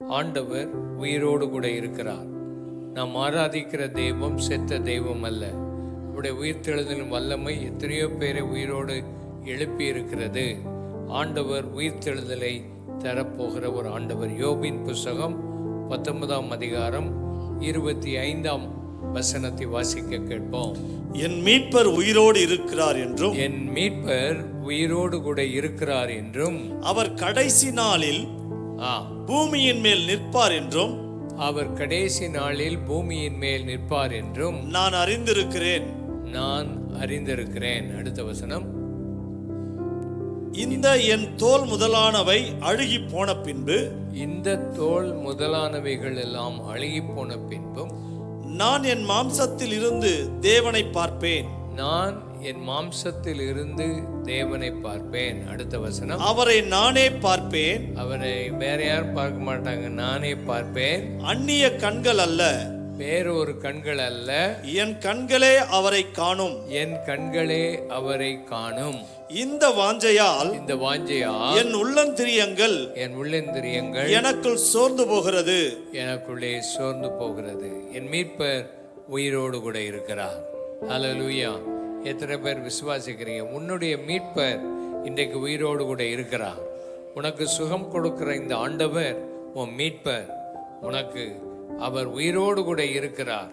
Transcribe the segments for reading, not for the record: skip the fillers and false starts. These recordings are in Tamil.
ஆண்டவர் உயிரோடு கூட இருக்கிறார். நாம் ஆராதிக்கிற தெய்வம் செத்த தெய்வம் அல்ல. அவருடைய உயிர்த்தெழுதலின் வல்லமை எத்தனையோ பேரை உயிரோடு எழுப்பி இருக்கிறது. ஆண்டவர் உயிர்த்தெழுதலை தரப்போகிற ஒரு ஆண்டவர். யோபின் புஸ்தகம் 19ஆம் அதிகாரம் 25ஆம் வசனத்தை வாசிக்க கேட்போம். என் மீட்பர் உயிரோடு இருக்கிறார் என்றும், என் மீட்பர் உயிரோடு கூட இருக்கிறார் என்றும், அவர் கடைசி நாளில் பூமியின் மேல் நிற்பார் என்றும், அவர் கடைசி நாளில் பூமியின் மேல் நிற்பார் என்றும் நான் அறிந்திருக்கிறேன். நான் அறிந்திருக்கிறேன். அடுத்த வசனம். இந்த என் தோல் முதலானவை அழுகி போன பின்பு, இந்த தோல் முதலானவைகள் எல்லாம் அழுகி போன பின்பும் நான் என் மாம்சத்தில் இருந்து தேவனை பார்ப்பேன். நான் என் மாம்சத்தில் இருந்து தேவனை பார்ப்பேன். அடுத்த வசனம். அவரை நானே பார்ப்பேன். அவரை வேற யாரும் பார்க்க மாட்டாங்க. நானே பார்ப்பேன். அந்நிய கண்கள் அல்ல, வேறொரு கண்கள் அல்ல, என் கண்களே அவரை காணும். என் கண்களே அவரை காணும். இந்த வாஞ்சையால் என் உள்ளந்திரியங்கள் எனக்குள் சோர்ந்து போகிறது. எனக்குள்ளே சோர்ந்து போகிறது. என் மீட்பர் உயிரோடு கூட இருக்கிறார். ஹல்லேலூயா. எத்தனை பேர் விசுவாசிக்கிறீங்க? உன்னுடைய மீட்பர் இன்றைக்கு உயிரோடு கூட இருக்கிறார். உனக்கு சுகம் கொடுக்கிற இந்த ஆண்டவர் உன் மீட்பர். உனக்கு அவர் உயிரோடு கூட இருக்கிறார்.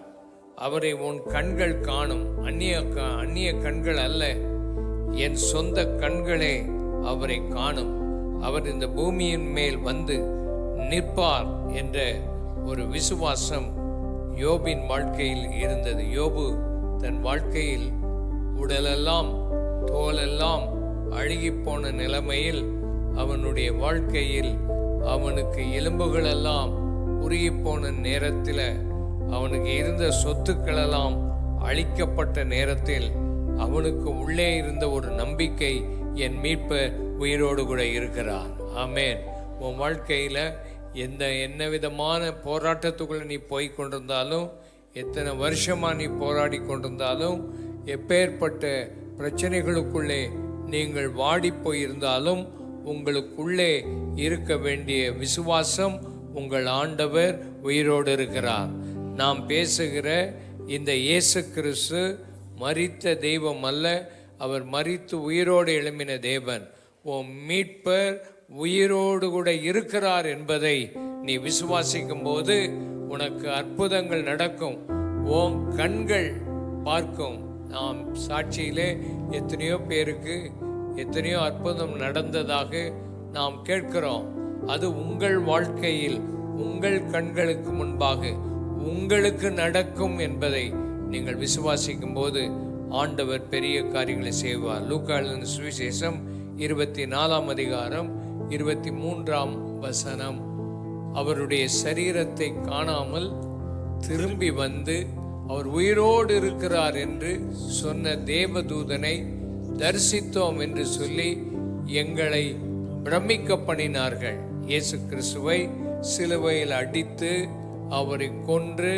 அவரை உன் கண்கள் காணும். அந்நிய கண்கள் அல்ல, என் சொந்த கண்களே அவரை காணும். அவர் இந்த பூமியின் மேல் வந்து நிற்பார் என்ற ஒரு விசுவாசம் யோபின் வாழ்க்கையில் இருந்தது. யோபு தன் வாழ்க்கையில் உடலெல்லாம் தோலெல்லாம் அழுகி போன நிலைமையில் அவனுடைய வாழ்க்கையில் அவனுக்கு எலும்புகளெல்லாம் உருகி போன நேரத்தில், அவனுக்கு இருந்த சொத்துக்களெல்லாம் அழிக்கப்பட்ட நேரத்தில் அவனுக்கு உள்ளே இருந்த ஒரு நம்பிக்கை, என் மீட்பர் உயிரோடு கூட இருக்கிறார். ஆமென். உன் வாழ்க்கையில் என்ன விதமான போராட்டத்துக்குள்ள நீ போய் கொண்டிருந்தாலும், எத்தனை வருஷமா நீ போராடி கொண்டிருந்தாலும், எப்பேற்பட்ட பிரச்சனைகளுக்குள்ளே நீங்கள் வாடி போயிருந்தாலும், உங்களுக்குள்ளே இருக்க வேண்டிய விசுவாசம், உங்கள் ஆண்டவர் உயிரோடு இருக்கிறார். நாம் பேசுகிற இந்த இயேசு கிறிஸ்து மரித்த தெய்வம் அல்ல, அவர் மரித்து உயிரோடு எழும்பின தேவன். உன் மீட்பர் உயிரோடு கூட இருக்கிறார் என்பதை நீ விசுவாசிக்கும் போது உனக்கு அற்புதங்கள் நடக்கும். உன் கண்கள் பார்க்கும். நாம் சாட்சியிலே எத்தனையோ பேருக்கு எத்தனையோ அற்புதம் நடந்ததாக நாம் கேட்கிறோம். அது உங்கள் வாழ்க்கையில் உங்கள் கண்களுக்கு முன்பாக உங்களுக்கு நடக்கும் என்பதை நீங்கள் விசுவாசிக்கும் போது ஆண்டவர் பெரிய காரியங்களை செய்வார். லூக்கா எழுதின சுவிசேஷம் 24ஆம் அதிகாரம் 23ஆம் வசனம். அவருடைய சரீரத்தை காணாமல் திரும்பி வந்து அவர் உயிரோடு இருக்கிறார் என்று சொன்ன தேவதூதனை தரிசித்தோம் என்று சொல்லி எங்களை பிரமிக்க பண்ணினார்கள். இயேசு கிறிஸ்துவை சிலுவையில் அடித்து அவரை கொன்று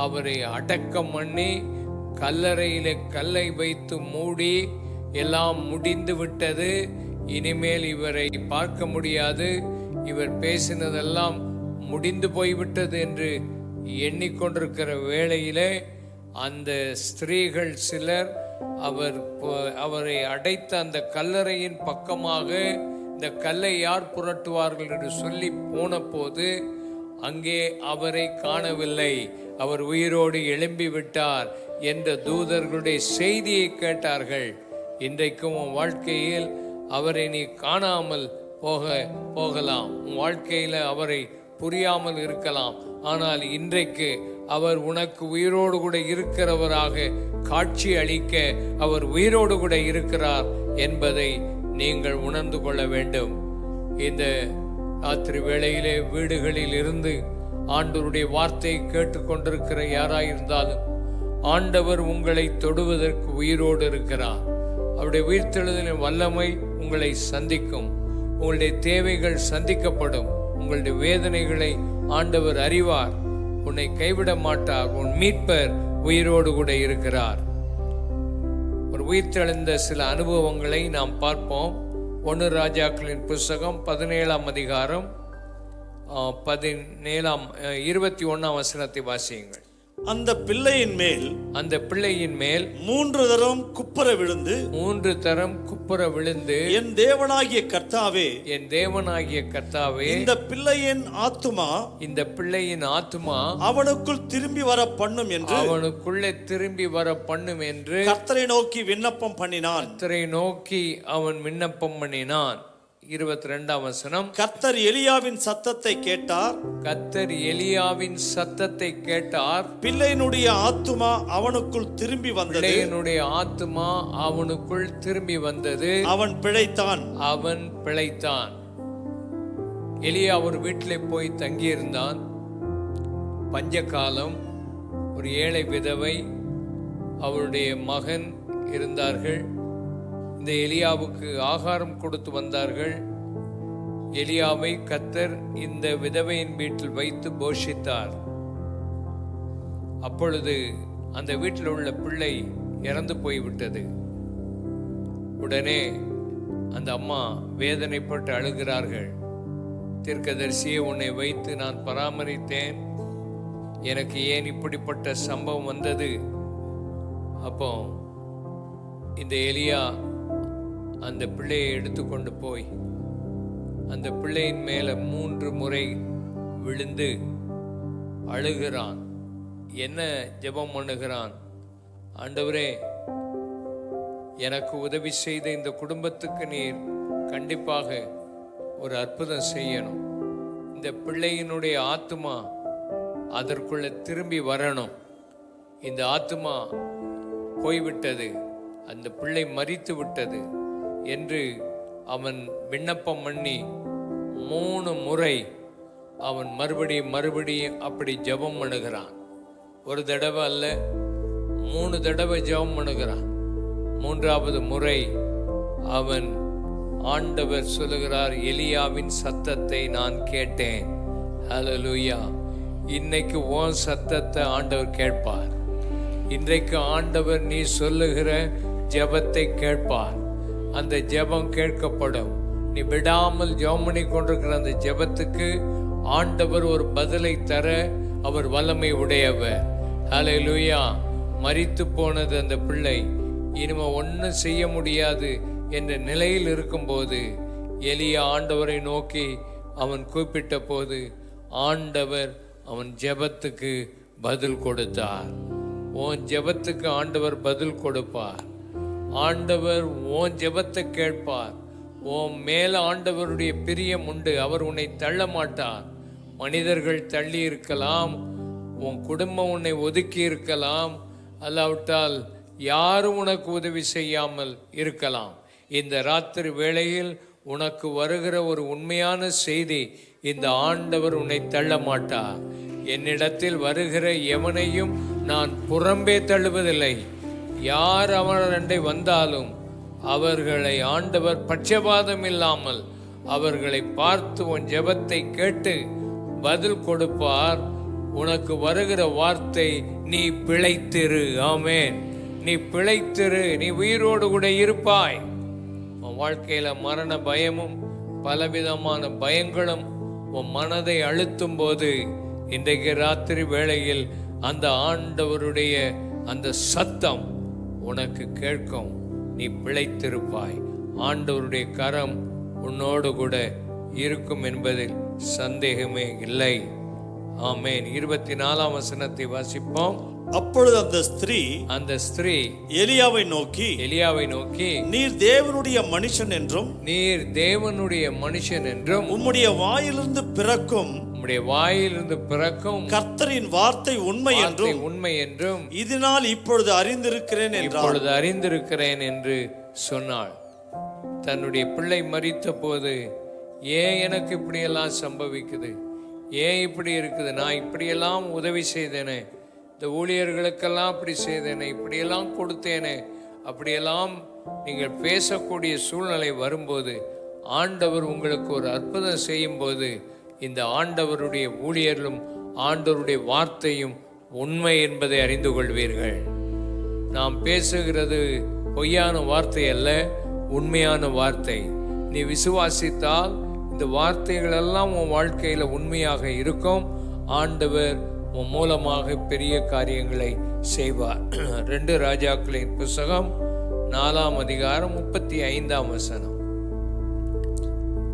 அவரை அடக்கம் பண்ணி கல்லறையிலே கல்லை வைத்து மூடி எல்லாம் முடிந்து விட்டது, இனிமேல் இவரை பார்க்க முடியாது, இவர் பேசினதெல்லாம் முடிந்து போய்விட்டது என்று எண்ணிக்கொண்டிருக்கிற வேளையிலே அந்த ஸ்திரீகள் சிலர் அவரை அடைத்த அந்த கல்லறையின் பக்கமாக இந்த கல்லை யார் புரட்டுவார்கள் என்று சொல்லி போன போது அங்கே அவரை காணவில்லை, அவர் உயிரோடு எழும்பி விட்டார் என்ற தூதர்களுடைய செய்தியை கேட்டார்கள். இன்றைக்கும் உன் வாழ்க்கையில் அவரை நீ காணாமல் போகலாம். உன் வாழ்க்கையில் அவரை புரியாமல் இருக்கலாம். ஆனால் இன்றைக்கு அவர் உனக்கு உயிரோடு கூட இருக்கிறவராக காட்சி அளிக்க அவர் உயிரோடு கூட இருக்கிறார் என்பதை நீங்கள் உணர்ந்து கொள்ள வேண்டும். இந்த ராத்திரி வேளையிலே வீடுகளில் இருந்து ஆண்டவருடைய வார்த்தையை கேட்டுக்கொண்டிருக்கிற யாராயிருந்தாலும் ஆண்டவர் உங்களை தொடுவதற்கு உயிரோடு இருக்கிறார். அவருடைய உயிர்த்தெழுதலின் வல்லமை உங்களை சந்திக்கும். உங்களுடைய தேவைகள் சந்திக்கப்படும். உங்களுடைய வேதனைகளை ஆண்டவர் அறிவார். உன்னை கைவிட மாட்டார். உன் மீட்பர் உயிரோடு கூட இருக்கிறார். ஒரு உயிர்த்தெழுந்த சில அனுபவங்களை நாம் பார்ப்போம். 1 ராஜாக்களின் புஸ்தகம் 17ஆம் அதிகாரம் 21 வசனத்தை வாசியுங்கள். அந்த பிள்ளையின் மேல் அந்த பிள்ளையின் மேல் 3 தரம் குப்புற விழுந்து 3 தரம் குப்புற விழுந்து, என் தேவனாகிய கர்த்தாவே, என் தேவனாகிய கர்த்தாவே, இந்த பிள்ளையின் ஆத்துமா இந்த பிள்ளையின் ஆத்துமா அவனுக்குள் திரும்பி வர பண்ணும் என்று அவனுக்குள்ளே திரும்பி வர பண்ணும் என்று கர்த்தரை நோக்கி விண்ணப்பம் பண்ணினான். கர்த்தரை நோக்கி அவன் விண்ணப்பம் பண்ணினான். 22 வசனம். கர்த்தர் எலியாவின் சத்தத்தை கேட்டார். கர்த்தர் எலியாவின் சத்தத்தை கேட்டார். பிள்ளையினுடைய ஆத்துமா அவனுக்குள் திரும்பி வந்தது. பிள்ளையினுடைய ஆத்துமா அவனுக்குள் திரும்பி வந்தது. அவன் பிழைத்தான். அவன் பிழைத்தான். எலியா ஒரு வீட்டிலே போய் தங்கியிருந்தான். பஞ்சகாலம். ஒரு ஏழை விதவை, அவருடைய மகன் இருந்தார்கள். இந்த எலியாவுக்கு ஆகாரம் கொடுத்து வந்தார்கள். எலியாவை கர்த்தர் இந்த விதவையின் வீட்டில் வைத்து போஷித்தார். அப்பொழுது அந்த வீட்டில் உள்ள பிள்ளை இறந்து போய்விட்டது. உடனே அந்த அம்மா வேதனைப்பட்டு அழுகிறார்கள். தீர்க்கதரிசியே, உன்னை வைத்து நான் பராமரித்தேன், எனக்கு ஏன் இப்படிப்பட்ட சம்பவம் வந்தது? அப்போ இந்த எலியா அந்த பிள்ளையை எடுத்துக்கொண்டு போய் அந்த பிள்ளையின் மேல 3 முறை விழுந்து அழுகிறான். என்ன ஜெபம் பண்ணுகிறான்? ஆண்டவரே, எனக்கு உதவி செய்த இந்த குடும்பத்துக்கு நீர் கண்டிப்பாக ஒரு அற்புதம் செய்யணும். இந்த பிள்ளையினுடைய ஆத்துமா அதற்குள்ள திரும்பி வரணும். இந்த ஆத்துமா போய்விட்டது, அந்த பிள்ளை மரித்து விட்டது என்று அவன் விண்ணப்பம் பண்ணி 3 முறை அவன் மறுபடியும் அப்படி ஜெபம் பண்ணுகிறான். ஒரு தடவை அல்ல, 3 தடவை ஜெபம் பண்ணுகிறான். 3வது முறை அவன், ஆண்டவர் சொல்லுகிறார், எலியாவின் சத்தத்தை நான் கேட்டேன். ஹல்லேலூயா. இன்னைக்கு உன் சத்தத்தை ஆண்டவர் கேட்பார். இன்றைக்கு ஆண்டவர் நீ சொல்லுகிற ஜெபத்தை கேட்பார். அந்த ஜெபம் கேட்கப்படும். நீ விடாமல் ஜெபம் பண்ணி கொண்டிருக்கிற அந்த ஜெபத்துக்கு ஆண்டவர் ஒரு பதிலை தர அவர் வல்லமை உடையவர். ஹல்லேலூயா. மரித்து போனது அந்த பிள்ளை, இனிமே ஒன்றும் செய்ய முடியாது என்ற நிலையில் இருக்கும்போது எலியா ஆண்டவரை நோக்கி அவன் கூப்பிட்ட போது ஆண்டவர் அவன் ஜெபத்துக்கு பதில் கொடுத்தார். உன் ஜெபத்துக்கு ஆண்டவர் பதில் கொடுப்பார். ஆண்டவர் உன் ஜெபத்தை கேட்பார். உன் மேல ஆண்டவருடைய பிரியம் உண்டு. அவர் உன்னை தள்ள மாட்டார். மனிதர்கள் தள்ளி இருக்கலாம், உன் குடும்பம் உன்னை ஒதுக்கி இருக்கலாம், அல்லாவிட்டால் யாரும் உனக்கு உதவி செய்யாமல் இருக்கலாம். இந்த ராத்திரி வேளையில் உனக்கு வருகிற ஒரு உண்மையான செய்தி, இந்த ஆண்டவர் உன்னை தள்ள மாட்டார். என்னிடத்தில் வருகிற எவனையும் நான் புறம்பே தள்ளுவதில்லை. யார் அவனண்டை வந்தாலும் அவர்களை ஆண்டவர் பட்சபாதம் இல்லாமல் அவர்களை பார்த்து உன் ஜெபத்தை கேட்டு பதில் கொடுப்பார். உனக்கு வருகிற வார்த்தை, நீ பிழைத்திரு. ஆமென். நீ பிழைத்திரு, நீ உயிரோடு கூட இருப்பாய். உன் வாழ்க்கையில மரண பயமும் பலவிதமான பயங்களும் உன் மனதை அழுத்தும் போது இன்றைக்கு ராத்திரி வேளையில் அந்த ஆண்டவருடைய அந்த சத்தம் உனக்கு கேட்கும். நீ பிழைத்திருப்பாய். ஆண்டவருடைய கரம் உன்னோடு கூட இருக்கும் என்பதில் சந்தேகமே இல்லை. ஆமென். 24 வசனத்தை வாசிப்போம். அப்பொழுது அந்த ஸ்திரீ எலியாவை நோக்கி நீர் தேவனுடைய மனுஷன் என்றும் உம்முடைய வாயிலிருந்து பிறக்கும் கர்த்தரின் வார்த்தை உண்மை என்றும் இதனால் இப்பொழுது அறிந்திருக்கிறேன் என்று சொன்னாள். தன்னுடைய பிள்ளை மரித்த போது, ஏன் எனக்கு இப்படியெல்லாம் சம்பவிக்குது, ஏன் இப்படி இருக்குது, நான் இப்படியெல்லாம் உதவி செய்தேனே, இந்த ஊழியர்களுக்கெல்லாம் அப்படி செய்தேனே, இப்படியெல்லாம் கொடுத்தேனே, அப்படியெல்லாம் நீங்கள் பேசக்கூடிய சூழ்நிலை வரும்போது, ஆண்டவர் உங்களுக்கு ஒரு அற்புதம் செய்யும் போது, இந்த ஆண்டவருடைய ஊழியர்களும் ஆண்டவருடைய வார்த்தையும் உண்மை என்பதை அறிந்து கொள்வீர்கள். நாம் பேசுகிறது பொய்யான வார்த்தை அல்ல, உண்மையான வார்த்தை. நீ விசுவாசித்தால் இந்த வார்த்தைகள் எல்லாம் உன் வாழ்க்கையில உண்மையாக இருக்கும். ஆண்டவர் உன் மூலமாக பெரிய காரியங்களை செய்வார். 2 ராஜாக்களின் புஸ்தகம் 4ஆம் அதிகாரம் 35ஆம் வசனம்.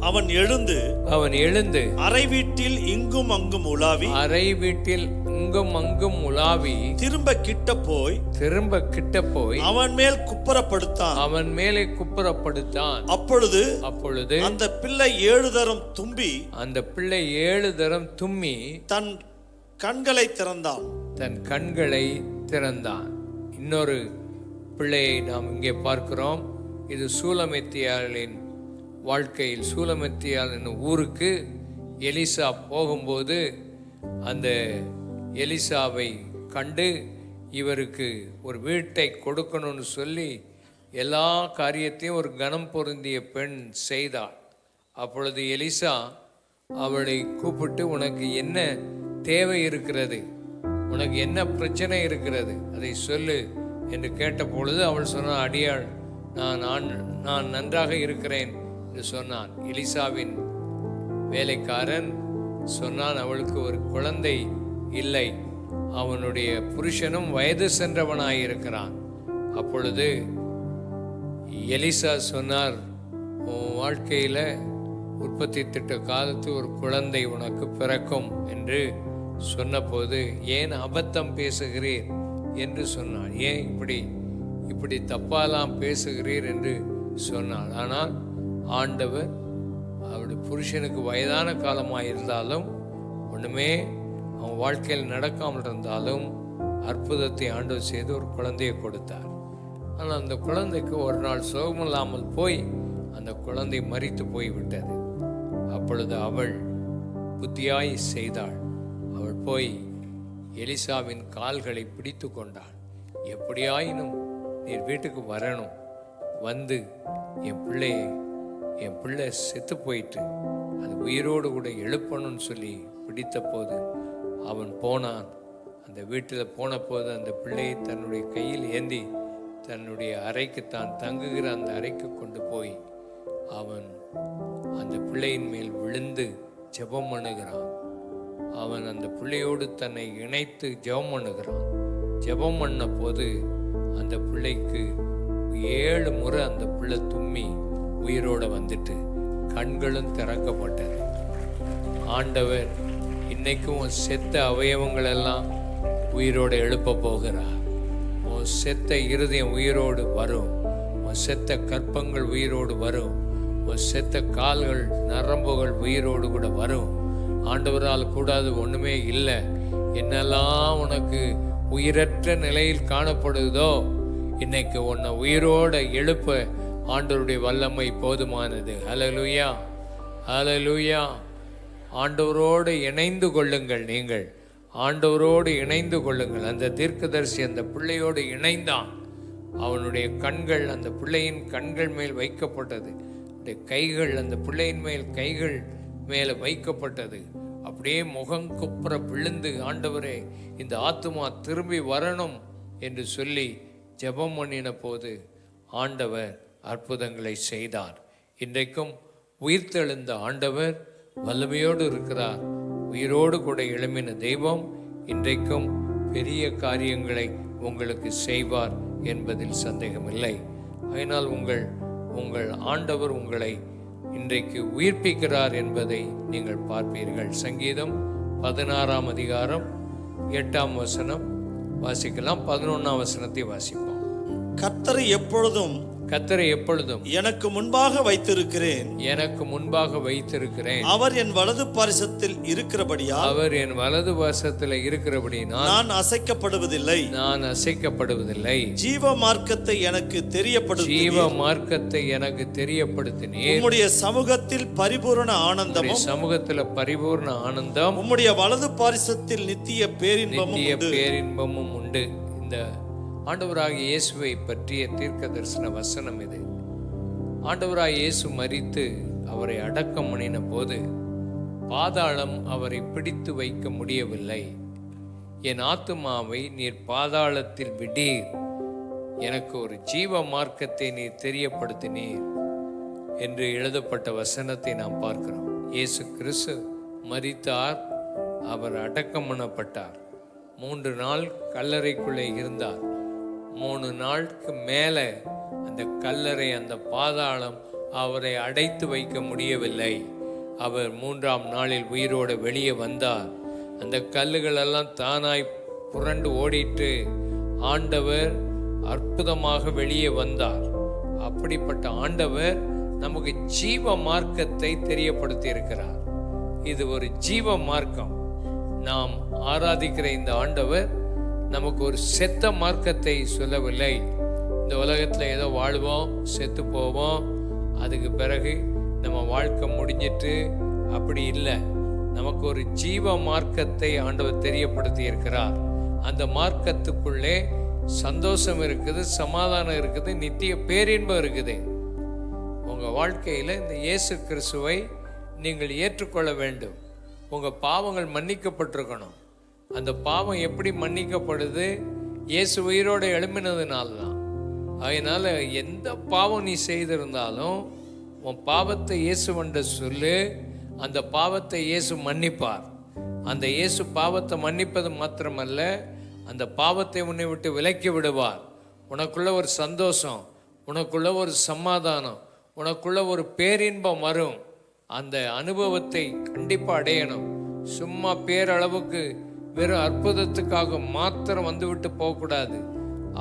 அவன் எழுந்து அறை வீட்டில் இங்கும் அங்கும் உலாவி திரும்ப கிட்ட போய் அவன் மேலே குப்புறப்படுத்தான். அப்பொழுது அந்த பிள்ளை 7 தரம் தும்பி தன் கண்களை திறந்தான். இன்னொரு பிள்ளையை நாம் இங்கே பார்க்கிறோம். இது சூலமெத்தியாளின் வாழ்க்கையில். சூலமெத்தியால் என்னும் ஊருக்கு எலிசா போகும்போது அந்த எலிசாவை கண்டு இவருக்கு ஒரு வீட்டை கொடுக்கணும்னு சொல்லி எல்லா காரியத்தையும் ஒரு கனம் பொருந்திய பெண் செய்தாள். அப்பொழுது எலிசா அவளை கூப்பிட்டு, உனக்கு என்ன தேவை இருக்கிறது, உனக்கு என்ன பிரச்சனை இருக்கிறது, அதை சொல்லு என்று கேட்ட பொழுது அவள் சொன்னாள், அடியாள், நான் நன்றாக இருக்கிறேன் என்று சொன்னான். எலிசாவின் வேலைக்காரன் சொன்னான், அவளுக்கு ஒரு குழந்தை இல்லை, அவனுடைய புருஷனும் வயது சென்றவனாயிருக்கிறான். அப்பொழுது எலிசா சொன்னார், உன் வாழ்க்கையில் உற்பத்தி திட்ட காலத்து ஒரு குழந்தை உனக்கு பிறக்கும் என்று சொன்னபோது, ஏன் அபத்தம் பேசுகிறீர் என்று சொன்னாள். ஏன் இப்படி தப்பாலாம் பேசுகிறீர் என்று சொன்னாள். ஆனால் ஆண்டவர் அவருடைய புருஷனுக்கு வயதான காலமாக இருந்தாலும், ஒன்றுமே அவன் வாழ்க்கையில் நடக்காமல் இருந்தாலும் அற்புதத்தை ஆண்டவர் செய்து ஒரு குழந்தையை கொடுத்தார். ஆனால் அந்த குழந்தைக்கு ஒரு நாள் சுகமில்லாமல் போய் அந்த குழந்தை மரித்து போய்விட்டது. அப்பொழுது அவள் புத்தியாய் செய்தாள். அவள் போய் எலிசாவின் கால்களை பிடித்து கொண்டாள். எப்படியாயினும் நீர் வீட்டுக்கு வரணும், வந்து என் பிள்ளை செத்து போயிட்டு அது உயிரோடு கூட எழுப்பணும்னு சொல்லி பிடித்த போது அவன் போனான். அந்த வீட்டில் போன போது அந்த பிள்ளையை தன்னுடைய கையில் ஏந்தி தன்னுடைய அறைக்கு, தான் தங்குகிற அந்த அறைக்கு கொண்டு போய் அவன் அந்த பிள்ளையின் மேல் விழுந்து ஜெபம் பண்ணுகிறான். அவன் அந்த பிள்ளையோடு தன்னை இணைத்து ஜெபம் பண்ணுகிறான். ஜெபம் பண்ண போது அந்த பிள்ளைக்கு 7 முறை அந்த பிள்ளை தும்மி உயிரோட வந்துட்டு கண்களும் திறக்கப்பட்டது. ஆண்டவர் இன்னைக்கும் செத்த அவயவங்கள் எல்லாம் உயிரோடு எழுப்ப போகிறார். உன் செத்த இருதயம் உயிரோடு வரும், உன் செத்த கற்பங்கள் உயிரோடு வரும், உன் செத்த கால்கள் நரம்புகள் உயிரோடு கூட வரும். ஆண்டவரால் கூடாது ஒண்ணுமே இல்லை. என்னெல்லாம் உனக்கு உயிரற்ற நிலையில் காணப்படுதோ இன்னைக்கு உன்னை உயிரோட எழுப்ப ஆண்டவருடைய வல்லமை போதுமானது. ஹல்லேலூயா, ஹல்லேலூயா. ஆண்டவரோடு இணைந்து கொள்ளுங்கள். நீங்கள் ஆண்டவரோடு இணைந்து கொள்ளுங்கள். அந்த தீர்க்கதரிசி அந்த பிள்ளையோடு இணைந்தான். அவனுடைய கண்கள் அந்த பிள்ளையின் கண்கள் மேல் வைக்கப்பட்டது. கைகள் அந்த பிள்ளையின் மேல் கைகள் மேலே வைக்கப்பட்டது. அப்படியே முகங்குப்புற விழுந்து, ஆண்டவரே இந்த ஆத்துமா திரும்பி வரணும் என்று சொல்லி ஜெபம் பண்ணின போது ஆண்டவர் அற்புதங்களை செய்தார். இன்றைக்கும் உயிர்த்தெழுந்த ஆண்டவர் வல்லமையோடு இருக்கிறார். உயிரோடு கூட எழும்பின தெய்வம் இன்றைக்கும் பெரிய காரியங்களை உங்களுக்கு செய்வார் என்பதில் சந்தேகமில்லை. அதனால் உங்கள் ஆண்டவர் உங்களை இன்றைக்கு உயிர்ப்பிக்கிறார் என்பதை நீங்கள் பார்ப்பீர்கள். சங்கீதம் 16ஆம் அதிகாரம் 8ஆம் வசனம் வாசிக்கலாம். 11ஆம் வசனத்தை வாசிப்போம். கர்த்தரை எப்பொழுதும் எனக்கு முன்பாக வைத்திருக்கிறேன். அவர் என் வலது பாரிசத்தில் இருக்கிறபடியால் நான் அசைக்கப்படுவதில்லை. ஜீவ மார்க்கத்தை எனக்கு தெரியப்படுத்தினீர். உம்முடைய சமூகத்தில் பரிபூரண ஆனந்தம், உம்முடைய வலது பாரிசத்தில் நித்திய பேரின்பமும் உண்டு. இந்த ஆண்டவராகிய இயேசுவை பற்றிய தீர்க்க தரிசன வசனம் இது. ஆண்டவராகிய இயேசு மரித்து அவரை அடக்கம் பண்ணின போது பாதாளம் அவரை பிடித்து வைக்க முடியவில்லை. என் ஆத்துமாவை நீர் பாதாளத்தில் விடீர், எனக்கு ஒரு ஜீவ மார்க்கத்தை நீர் தெரியப்படுத்தினீர் என்று எழுதப்பட்ட வசனத்தை நாம் பார்க்கிறோம். இயேசு கிறிஸ்து மரித்தார், அவர் அடக்கம் பண்ணப்பட்டார். 3 நாள் கல்லறைக்குள்ளே இருந்தார். 3 நாளுக்கு மேலே அந்த கல்லறை, அந்த பாதாளம் அவரை அடைத்து வைக்க முடியவில்லை. அவர் 3ஆம் நாளில் உயிரோடு வெளியே வந்தார். அந்த கல்லுகளெல்லாம் தானாய் புரண்டு ஓடிட்டு ஆண்டவர் அற்புதமாக வெளியே வந்தார். அப்படிப்பட்ட ஆண்டவர் நமக்கு ஜீவ மார்க்கத்தை தெரியப்படுத்தி இருக்கிறார். இது ஒரு ஜீவ மார்க்கம். நாம் ஆராதிக்கிற இந்த ஆண்டவர் நமக்கு ஒரு செத்த மார்க்கத்தை சொல்லவில்லை. இந்த உலகத்தில் ஏதோ வாழ்வோம், செத்து போவோம், அதுக்கு பிறகு நம்ம வாழ்க்கை முடிஞ்சிட்டு அப்படி இல்லை. நமக்கு ஒரு ஜீவ மார்க்கத்தை ஆண்டவர் தெரியப்படுத்தி இருக்கிறார். அந்த மார்க்கத்துக்குள்ளே சந்தோஷம் இருக்குது, சமாதானம் இருக்குது, நித்திய பேரின்பம் இருக்குது. உங்கள் வாழ்க்கையில் இந்த இயேசு கிறிஸ்துவை நீங்கள் ஏற்றுக்கொள்ள வேண்டும். உங்கள் பாவங்கள் மன்னிக்கப்பட்டிருக்கணும். அந்த பாவம் எப்படி மன்னிக்கப்படுது? இயேசு உயிரோடு எழும்பினதுனால தான். அதனால் எந்த பாவம் நீ செய்திருந்தாலும் உன் பாவத்தை இயேசுவண்ட சொல்லு. அந்த பாவத்தை இயேசு மன்னிப்பார். அந்த இயேசு பாவத்தை மன்னிப்பது மாத்திரமல்ல, அந்த பாவத்தை உன்னை விட்டு விலக்கி விடுவார். உனக்குள்ள ஒரு சந்தோஷம், உனக்குள்ள ஒரு சமாதானம், உனக்குள்ள ஒரு பேரின்பம் வரும். அந்த அனுபவத்தை கண்டிப்பாக அடையணும். சும்மா பேரளவுக்கு வெறும் அற்புதத்துக்காக மாத்திரம் வந்துவிட்டு போகக்கூடாது.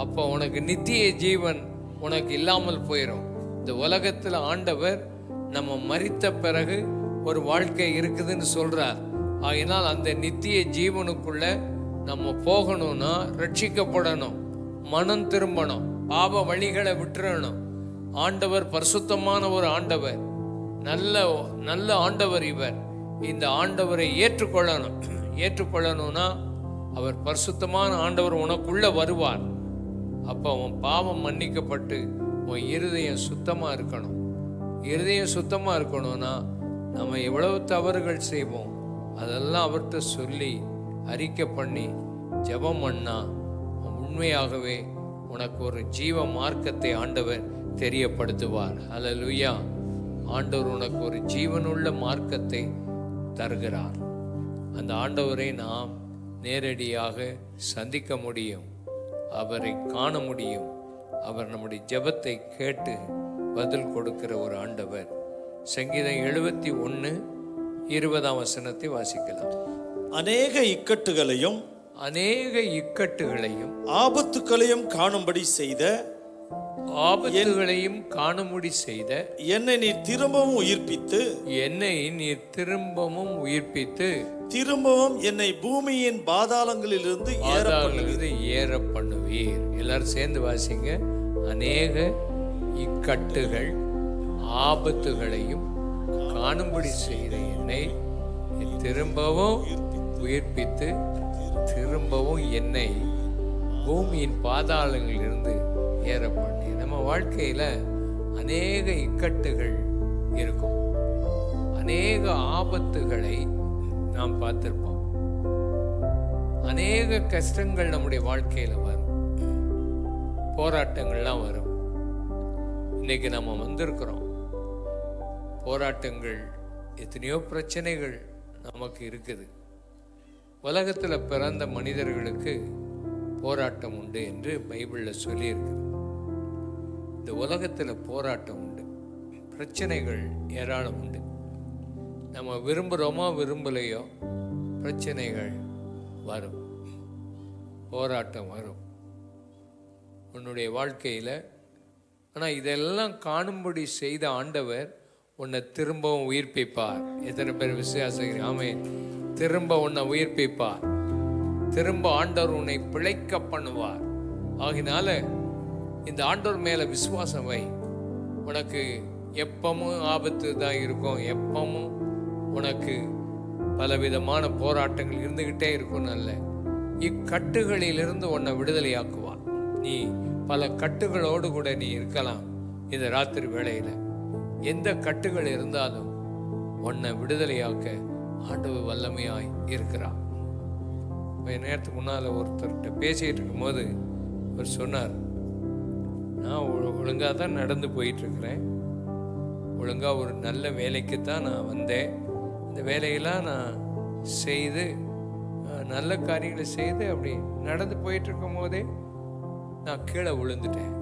அப்போ உனக்கு நித்திய ஜீவன் உனக்கு இல்லாமல் போயிடும். இந்த உலகத்தில் ஆண்டவர் நம்ம மரித்த பிறகு ஒரு வாழ்க்கை இருக்குதுன்னு சொல்றார். ஆகினால் அந்த நித்திய ஜீவனுக்குள்ள நம்ம போகணும்னா ரட்சிக்கப்படணும், மனம் திரும்பணும், பாவ வழிகளை விட்டுறணும். ஆண்டவர் பரிசுத்தமான ஒரு ஆண்டவர், நல்ல ஆண்டவர் இவர். இந்த ஆண்டவரை ஏற்றுக்கொள்ளணும்னா அவர் பரிசுத்தமான ஆண்டவர் உனக்குள்ள வருவார். அப்போ உன் பாவம் மன்னிக்கப்பட்டு உன் இருதயம் சுத்தமாக இருக்கணும். இருதயம் சுத்தமாக இருக்கணும்னா நம்ம எவ்வளவு தவறுகள் செய்வோம் அதெல்லாம் அவர்கிட்ட சொல்லி அறிக்கை பண்ணி ஜெபம் பண்ணா உண்மையாகவே உனக்கு ஒரு ஜீவ மார்க்கத்தை ஆண்டவர் தெரியப்படுத்துவார். அல்லேலூயா. ஆண்டவர் உனக்கு ஒரு ஜீவனுள்ள மார்க்கத்தை தருகிறார். அந்த ஆண்டவரை நாம் நேரடியாக சந்திக்க முடியும், அவரை காண முடியும். அவர் நம்முடைய ஜெபத்தை கேட்டு பதில் கொடுக்கிற ஒரு ஆண்டவர். சங்கீதம் 71:20 வாசிக்கலாம். அநேக இக்கட்டுகளையும் ஆபத்துகளையும் காணும்படி செய்த என்னை நீர் திரும்பவும் உயிர்ப்பித்து திரும்பவும் என்னை பூமியின் பாதாளங்களிலிருந்து ஏற பண்ணுவீர். எல்லாரும் சேர்ந்து வாசிங்க. அநேக இக்கட்டுகள் ஆபத்துகளையும் காணும்படி செய்த என்னை திரும்பவும் உயிர்ப்பித்து திரும்பவும் என்னை பூமியின் பாதாளங்களிலிருந்து ஏற பண்ணி. நம்ம வாழ்க்கையில அநேக இக்கட்டுகள் இருக்கும், அநேக ஆபத்துகளை நாம் பார்த்திருப்போம், அநேக கஷ்டங்கள் நம்முடைய வாழ்க்கையில வரும், போராட்டங்கள்லாம் வரும். இன்னைக்கு நம்ம வந்திருக்கிறோம், போராட்டங்கள், எத்தனையோ பிரச்சனைகள் நமக்கு இருக்குது. உலகத்தில் பிறந்த மனிதர்களுக்கு போராட்டம் உண்டு என்று பைபிளில் சொல்லியிருக்கு. இந்த உலகத்தில் போராட்டம் உண்டு, பிரச்சனைகள் ஏராளம் உண்டு. நம்ம விரும்புகிறோமோ விரும்பலையோ பிரச்சனைகள் வரும், போராட்டம் வரும் உன்னுடைய வாழ்க்கையில். ஆனால் இதெல்லாம் காணும்படி செய்த ஆண்டவர் உன்னை திரும்பவும் உயிர்ப்பிப்பார். எத்தனை பேர் விசுவாசிக்கிறீங்க? ஆமென். திரும்ப உன்னை உயிர்ப்பிப்பார். திரும்ப ஆண்டவர் உன்னை பிழைக்க பண்ணுவார். ஆகினால இந்த ஆண்டவர் மேல விசுவாசம் வை. உனக்கு எப்பவும் ஆபத்து தான் இருக்கும், எப்பவும் உனக்கு பலவிதமான போராட்டங்கள் இருந்துகிட்டே இருக்கும். அல்ல, இக்கட்டுகளிலிருந்து உன்னை விடுதலையாக்குவார். நீ பல கட்டுகளோடு கூட நீ இருக்கலாம். இந்த ராத்திரி வேளையில எந்த கட்டுகள் இருந்தாலும் உன்னை விடுதலையாக்க ஆண்டவர் வல்லமையாய் இருக்கிறார். நேரத்துக்கு முன்னால் ஒருத்தர்கிட்ட பேசிகிட்டு இருக்கும்போது அவர் சொன்னார், நான் ஒழுங்காக தான் நடந்து போயிட்டுருக்கிறேன், ஒழுங்காக ஒரு நல்ல வேலைக்கு தான் நான் வந்தேன், இந்த வேலையெல்லாம் நான் செய்து நல்ல காரியங்களை செய்து அப்படி நடந்து போயிட்டு இருக்கும் போதே நான் கீழே விழுந்துட்டேன்.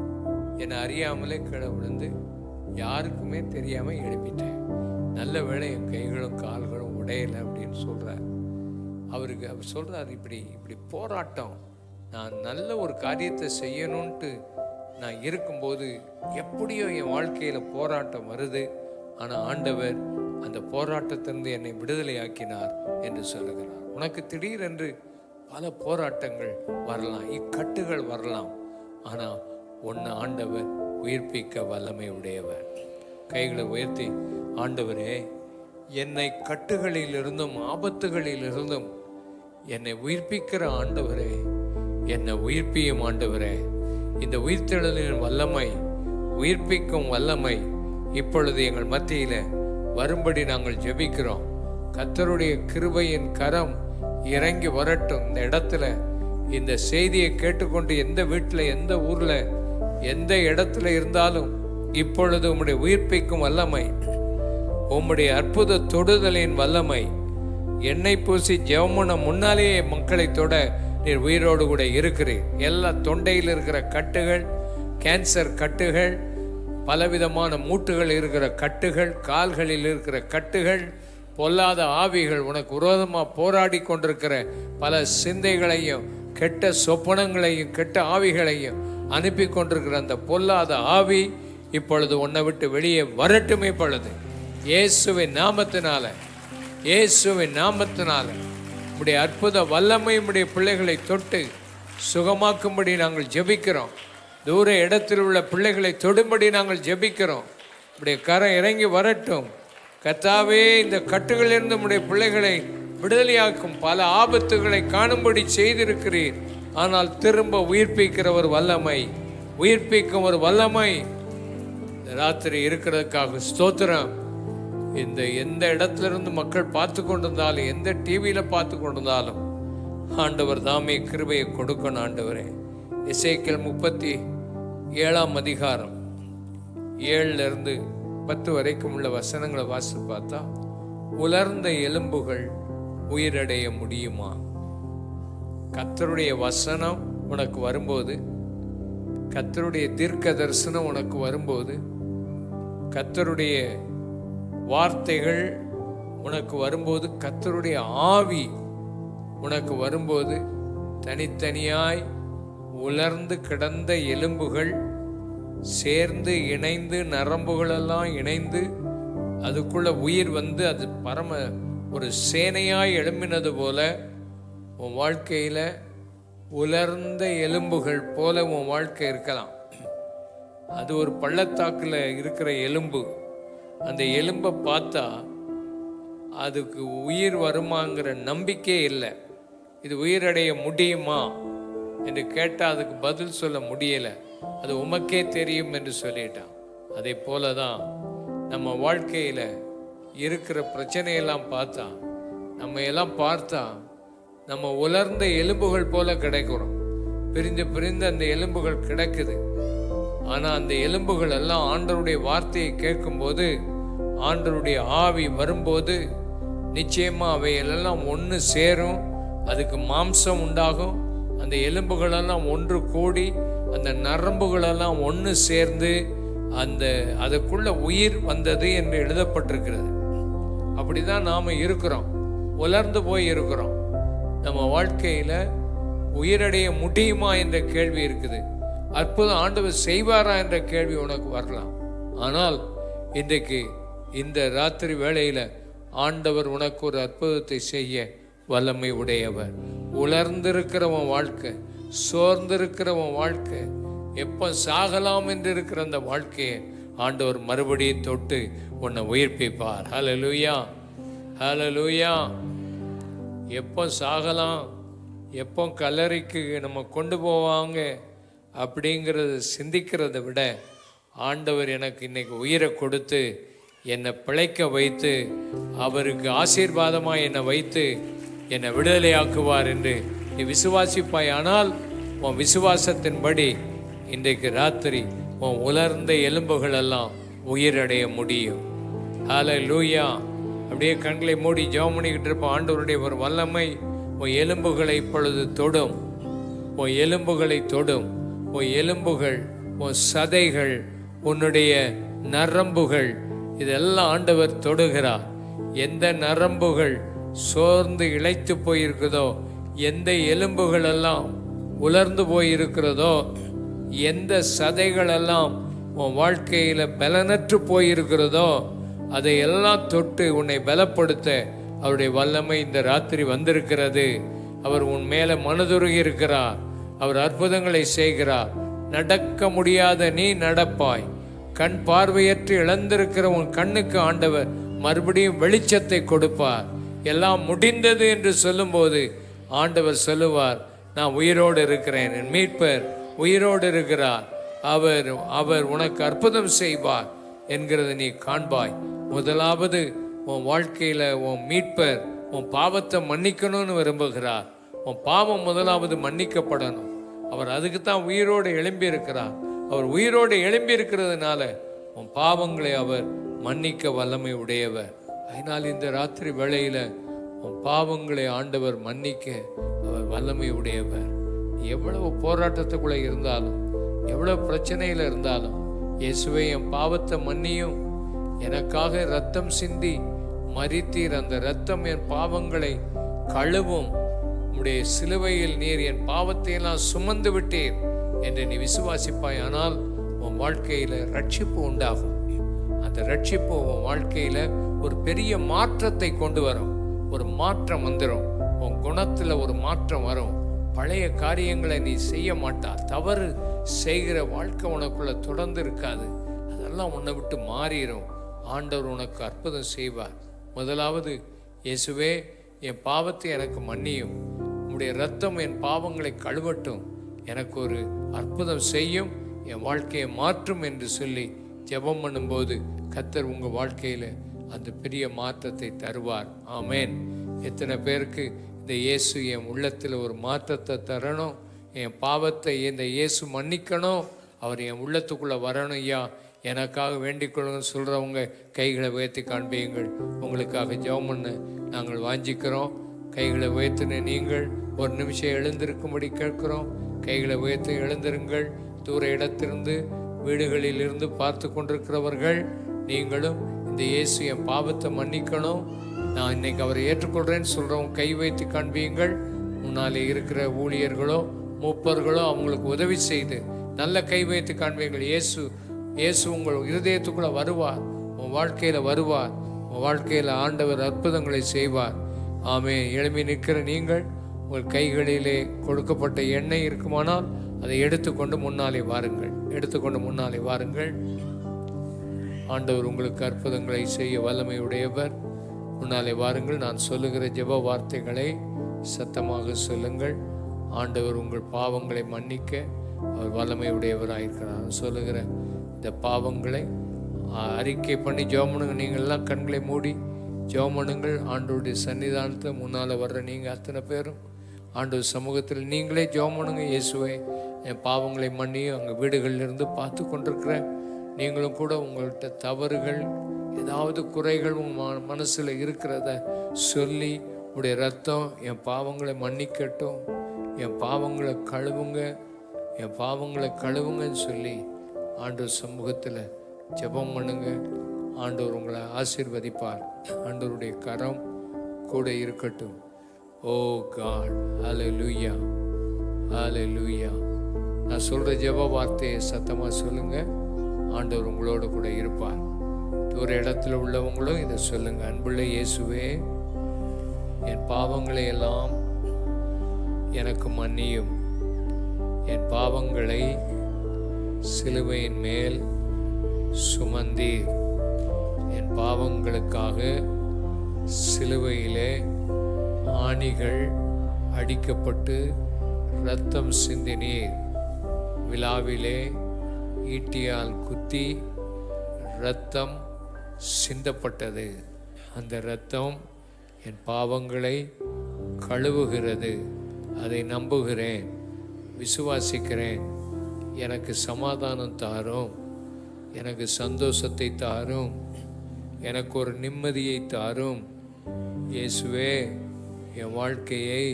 என்னை அறியாமலே கீழே விழுந்து யாருக்குமே தெரியாமல் எழுப்பிட்டேன். நல்ல வேளை என் கைகளும் கால்களும் உடையலை அப்படின்னு சொல்கிறார். அவர் சொல்கிறார், இப்படி போராட்டம், நான் நல்ல ஒரு காரியத்தை செய்யணுன்ட்டு நான் இருக்கும்போது எப்படியோ என் வாழ்க்கையில் போராட்டம் வருது. ஆனால் ஆண்டவர் அந்த போராட்டத்திலிருந்து என்னை விடுதலையாக்கினார் என்று சொல்லுகிறார். உனக்கு திடீரென்று பல போராட்டங்கள் வரலாம், இக்கட்டுகள் வரலாம். ஆனால் உன்னை ஆண்டவர் உயிர்ப்பிக்க வல்லமை உடையவர். கைகளை உயர்த்தி, ஆண்டவரே, என்னை கட்டுகளிலிருந்தும் ஆபத்துகளிலிருந்தும் என்னை உயிர்ப்பிக்கிற ஆண்டவரே, என்னை உயிர்ப்பியும் ஆண்டவரே. இந்த உயிர்த்தெழுதலின் வல்லமை, உயிர்ப்பிக்கும் வல்லமை இப்பொழுது எங்கள் மத்தியில் வரும்படி நாங்கள் ஜெபிக்கிறோம். கர்த்தருடைய கிருபையின் கரம் இறங்கி வரட்டும் இந்த இடத்துல. இந்த செய்தியை கேட்டுக்கொண்டு எந்த வீட்டில், எந்த ஊரில், எந்த இடத்துல இருந்தாலும் இப்பொழுது உம்முடைய உயிர்ப்பிக்கும் வல்லமை, உம்முடைய அற்புத தொடுதலின் வல்லமை, எண்ணெய் பூசி ஜெபமுன முன்னாலேயே மக்களை தொட நீர் உயிரோடு கூட இருக்கிறீர். எல்லா தொண்டையில் இருக்கிற கட்டுகள், கேன்சர் கட்டுகள், பலவிதமான மூட்டுகள் இருக்கிற கட்டுகள், கால்களில் இருக்கிற கட்டுகள், பொல்லாத ஆவிகள், உனக்கு விரோதமாக போராடி கொண்டிருக்கிற பல சிந்தைகளையும் கெட்ட சொப்பனங்களையும் கெட்ட ஆவிகளையும் அனுப்பி கொண்டிருக்கிற அந்த பொல்லாத ஆவி இப்பொழுது உன்னை விட்டு வெளியே வரட்டுமே. பொழுது இயேசுவின் நாமத்தினால, இயேசுவின் நாமத்தினால உம்முடைய அற்புத வல்லமை உம்முடைய பிள்ளைகளை தொட்டு சுகமாக்கும்படி நாங்கள் ஜெபிக்கிறோம். தூர இடத்தில் உள்ள பிள்ளைகளை தொடும்படி நாங்கள் ஜெபிக்கிறோம். உம்முடைய கரம் இறங்கி வரட்டும். கர்த்தாவே, இந்த கட்டுகளிலிருந்து உம்முடைய பிள்ளைகளை விடுதலையாக்கும் பல ஆபத்துகளை காணும்படி செய்திருக்கிறீர். ஆனால் திரும்ப உயிர்ப்பிக்கிற ஒரு வல்லமை, உயிர்ப்பிக்கும் ஒரு வல்லமை ராத்திரி இருக்கிறதுக்காக ஸ்தோத்திரம். இந்த எந்த இடத்துல இருந்து மக்கள் பார்த்து கொண்டிருந்தாலும், எந்த டிவியில் பார்த்து கொண்டிருந்தாலும் ஆண்டவர் தாமே கிருபையை கொடுக்கணும். ஆண்டவரே, எசேக்கியேல் 37 அதிகாரம் 7 10 வரைக்கும் உள்ள வசனங்களை வாசித்து பார்த்தா, உலர்ந்த எலும்புகள் உயிரடைய முடியுமா? கர்த்தருடைய வசனம் உனக்கு வரும்போது, கர்த்தருடைய தீர்க்க தரிசனம் உனக்கு வரும்போது, கர்த்தருடைய வார்த்தைகள் உனக்கு வரும்போது, கர்த்தருடைய ஆவி உனக்கு வரும்போது, தனித்தனியாய் உலர்ந்து கிடந்த எலும்புகள் சேர்ந்து இணைந்து, நரம்புகளெல்லாம் இணைந்து அதுக்குள்ள உயிர் வந்து அது பரம ஒரு சேனையாய் எழும்பினது போல உன் வாழ்க்கையில் உலர்ந்த எலும்புகள் போல உன் வாழ்க்கை இருக்கலாம். அது ஒரு பள்ளத்தாக்கில் இருக்கிற எலும்பு. அந்த எலும்பை பார்த்தா அதுக்கு உயிர் வருமாங்கிற நம்பிக்கை இல்லை. இது உயிரடைய முடியுமா என்று கேட்டால் அதுக்கு பதில் சொல்ல முடியலை. அது உமக்கே தெரியும் என்று சொல்லிட்டான். அதே போல தான் நம்ம வாழ்க்கையில் இருக்கிற பிரச்சனையெல்லாம் பார்த்தா, நம்ம எல்லாம் பார்த்தா நம்ம உலர்ந்த எலும்புகள் போல கிடைக்கிறோம். பிரிந்து பிரிந்து அந்த எலும்புகள் கிடக்குது. ஆனால் அந்த எலும்புகள் எல்லாம் ஆண்டவருடைய வார்த்தையை கேட்கும்போது, ஆண்டவருடைய ஆவி வரும்போது நிச்சயமாக அவையெல்லாம் ஒன்று சேரும். அதுக்கு மாம்சம் உண்டாகும். அந்த எலும்புகளெல்லாம் ஒன்று கூடி அந்த நரம்புகளெல்லாம் ஒன்று சேர்ந்து அதுக்குள்ள உயிர் வந்தது என்று எழுதப்பட்டிருக்கிறது. அப்படிதான் நாம் இருக்கிறோம், உலர்ந்து போய் இருக்கிறோம். நம்ம வாழ்க்கையில் உயிரடைய முடியுமா என்ற கேள்வி இருக்குது. அற்புதம் ஆண்டவர் செய்வாரா என்ற கேள்வி உனக்கு வரலாம். ஆனால் இன்றைக்கு இந்த ராத்திரி வேளையில் ஆண்டவர் உனக்கு ஒரு அற்புதத்தை செய்ய வல்லமை உடையவர். உலர்ந்திருக்கிறவன் வாழ்க்கை, சோர்ந்திருக்கிறவன் வாழ்க்கை, எப்போ சாகலாம் என்று இருக்கிற அந்த வாழ்க்கையை ஆண்டவர் மறுபடியும் தொட்டு உன்னை உயிர்ப்பிப்பார். ஹல்லேலூயா, ஹல்லேலூயா. எப்போ சாகலாம், எப்போ கல்லறைக்கு நம்ம கொண்டு போவாங்க அப்படிங்கிறத சிந்திக்கிறத விட, ஆண்டவர் எனக்கு இன்னைக்கு உயிரை கொடுத்து என்னை பிழைக்க வைத்து, அவருக்கு ஆசீர்வாதமாக என்னை வைத்து என்னை விடுதலையாக்குவார் என்று நீ விசுவாசிப்பாய். ஆனால் உன் விசுவாசத்தின்படி இன்றைக்கு ராத்திரி உன் உலர்ந்த எலும்புகள் எல்லாம் உயிரடைய முடியும். ஹல்லேலூயா, அப்படியே கண்களை மூடி ஜெபம் பண்ணிக்கிட்டு இருப்போம். ஆண்டவருடைய ஒரு வல்லமை உன் எலும்புகளை இப்பொழுது தொடும். உன் எலும்புகளை தொடும். உன் எலும்புகள், உன் சதைகள், உன்னுடைய நரம்புகள், இதெல்லாம் ஆண்டவர் தொடுகிறார். எந்த நரம்புகள் சோர்ந்து இளைத்து போயிருக்குதோ, எந்த எலும்புகள் எல்லாம் உலர்ந்து போயிருக்கிறதோ, எந்த சதைகள் எல்லாம் உன் வாழ்க்கையில் பலனற்று போயிருக்கிறதோ, அதை எல்லாம் தொட்டு உன்னை பலப்படுத்த அவருடைய வல்லமை இந்த ராத்திரி வந்திருக்கிறது. அவர் உன் மேலே மனதுருகி இருக்கிறார். அவர் அற்புதங்களை செய்கிறார். நடக்க முடியாத நீ நடப்பாய். கண் பார்வையற்று இழந்திருக்கிற உன் கண்ணுக்கு ஆண்டவர் மறுபடியும் வெளிச்சத்தை கொடுப்பார். எல்லாம் முடிந்தது என்று சொல்லும்போது ஆண்டவர் சொல்லுவார், நான் உயிரோடு இருக்கிறேன், என் மீட்பர் உயிரோடு இருக்கிறார், அவர் உனக்கு அற்புதம் செய்வார் என்கிறத நீ காண்பாய். முதலாவது உன் வாழ்க்கையில உன் மீட்பர் உன் பாவத்தை மன்னிக்கணும்னு விரும்புகிறார். உன் பாவம் முதலாவது மன்னிக்கப்படணும். அவர் அதுக்கு தான் உயிரோடு எழும்பி இருக்கிறார். அவர் உயிரோடு எழும்பி இருக்கிறதுனால உன் பாவங்களை அவர் மன்னிக்க வல்லமை உடையவர். அதனால் இந்த ராத்திரி வேளையில உன் பாவங்களை ஆண்டவர் மன்னிக்க அவர் வல்லமை உடையவர். எவ்வளவு போராட்டத்துக்குள்ள இருந்தாலும், எவ்வளவு பிரச்சனையில இருந்தாலும், இயேசுவே என் பாவத்தை மன்னியும், எனக்காக இரத்தம் சிந்தி மரித்தீர், அந்த இரத்தம் என் பாவங்களை கழுவும், உம்முடைய சிலுவையில் நீர் என் பாவத்தை எல்லாம் சுமந்து விட்டீர் என்று நீ விசுவாசிப்பாய். ஆனால் உன் வாழ்க்கையில ரட்சிப்பு உண்டாகும். அந்த ரட்சிப்பு உன் வாழ்க்கையில ஒரு பெரிய மாற்றத்தை கொண்டு வரும். ஒரு மாற்றம் வந்துடும். உன் குணத்துல ஒரு மாற்றம் வரும். பழைய காரியங்களை நீ செய்ய மாட்டா. தவறு செய்கிற வாழ்க்கை உனக்குள்ள தொடர்ந்து இருக்காது. அதெல்லாம் உன்னை விட்டு மாறிடும். ஆண்டவர் உனக்கு அற்புதம் செய்வார். முதலாவது, இயேசுவே என் பாவத்தை எனக்கு மன்னியும், உம்முடைய இரத்தம் என் பாவங்களை கழுவட்டும், எனக்கு ஒரு அற்புதம் செய்யும், என் வாழ்க்கையை மாற்றும் என்று சொல்லி ஜெபம் பண்ணும்போது கர்த்தர் உங்கள் வாழ்க்கையில் அந்த பெரிய மாற்றத்தை தருவார். ஆமேன். எத்தனை பேருக்கு இந்த இயேசு என் உள்ளத்தில் ஒரு மாற்றத்தை தரணும், என் பாவத்தை இந்த இயேசு மன்னிக்கணும், அவர் என் உள்ளத்துக்குள்ளே வரணும், ஐயா எனக்காக வேண்டிக் கொள்ளுங்கன்னு சொல்கிறவங்க கைகளை உயர்த்தி காண்பியுங்கள். உங்களுக்காக ஜெபம் பண்ண நாங்கள் வாஞ்சிக்கிறோம். கைகளை உயர்த்தின நீங்கள் ஒரு நிமிஷம் எழுந்திருக்கும்படி கேட்கிறோம். கைகளை உயர்த்தி எழுந்திருங்கள். தூர இடத்திலிருந்து வீடுகளில் இருந்து பார்த்து கொண்டிருக்கிறவர்கள் நீங்களும் இந்த இயேசு என் பாவத்தை மன்னிக்கணும், நான் இன்னைக்கு அவரை ஏற்றுக்கொள்கிறேன்னு சொல்கிறவங்க கை வைத்து காண்பியுங்கள். முன்னாலே இருக்கிற ஊழியர்களோ மூப்பர்களோ அவங்களுக்கு உதவி செய்து நல்ல கை வைத்து காண்பியுங்கள். இயேசு உங்கள் இருதயத்துக்குள்ளே வருவார், உன் வாழ்க்கையில் வருவார், உன் வாழ்க்கையில் ஆண்டவர் அற்புதங்களை செய்வார். ஆமே. எழுப்பி நிற்கிற நீங்கள் உங்கள் கைகளிலே கொடுக்கப்பட்ட எண்ணெய் இருக்குமானால் அதை எடுத்துக்கொண்டு முன்னாலே வாருங்கள். ஆண்டவர் உங்களுக்கு அற்புதங்களை செய்ய வல்லமை உடையவர். முன்னாலே வாருங்கள். நான் சொல்லுகிற ஜெப வார்த்தைகளை சத்தமாக சொல்லுங்கள். ஆண்டவர் உங்கள் பாவங்களை மன்னிக்க அவர் வல்லமை உடையவராயிருக்கிறார். சொல்லுகிற இந்த பாவங்களை அறிக்கை பண்ணி ஜெபம் பண்ணுங்க. நீங்கள் எல்லாம் கண்களை மூடி ஜெபம் பண்ணுங்கள். ஆண்டவருடைய சன்னிதானத்தை முன்னால் வர்ற நீங்கள் அத்தனை பேரும் ஆண்டவர் சமூகத்தில் நீங்களே ஜெபம் பண்ணுங்க. இயேசுவே என் பாவங்களை மன்னியும். அங்கே வீடுகளிலிருந்து பார்த்து கொண்டிருக்கிற நீங்களும் கூட உங்கள்கிட்ட தவறுகள் ஏதாவது குறைகள் உங்கள் மனசில் இருக்கிறத சொல்லி உடைய ரத்தம் என் பாவங்களை மன்னிக்கட்டும், என் பாவங்களை கழுவுங்கன்னு சொல்லி ஆண்டவர் சமூகத்தில் ஜெபம் பண்ணுங்க. ஆண்டவர் உங்களை ஆசீர்வதிப்பார். ஆண்டவருடைய கரம் கூட இருக்கட்டும். ஓ காட், ஹல்லேலூயா, ஹல்லேலூயா. நான் சொல்கிற ஜெப வார்த்தையை சத்தமாக சொல்லுங்க. ஆண்டவர் உங்களோடு கூட இருப்பார். ஒரு இடத்துல உள்ளவங்களும் இதை சொல்லுங்க. அன்புள்ள இயேசுவே, என் பாவங்களை எல்லாம் எனக்கு மன்னியும். என் பாவங்களை சிலுவையின் மேல் சுமந்தீர். என் பாவங்களுக்காக சிலுவையிலே ஆணிகள் அடிக்கப்பட்டு இரத்தம் சிந்தினீர். விழாவிலே ஈட்டியால் குத்தி இரத்தம் சிந்தப்பட்டது. அந்த இரத்தம் என் பாவங்களை கழுவுகிறது. அதை நம்புகிறேன், விசுவாசிக்கிறேன். எனக்கு சமாதானம் தாரும், எனக்கு சந்தோஷத்தை தாரும். எனக்கு ஒரு நிம்மதியை தாரும். இயேசுவே, என் வாழ்க்கையை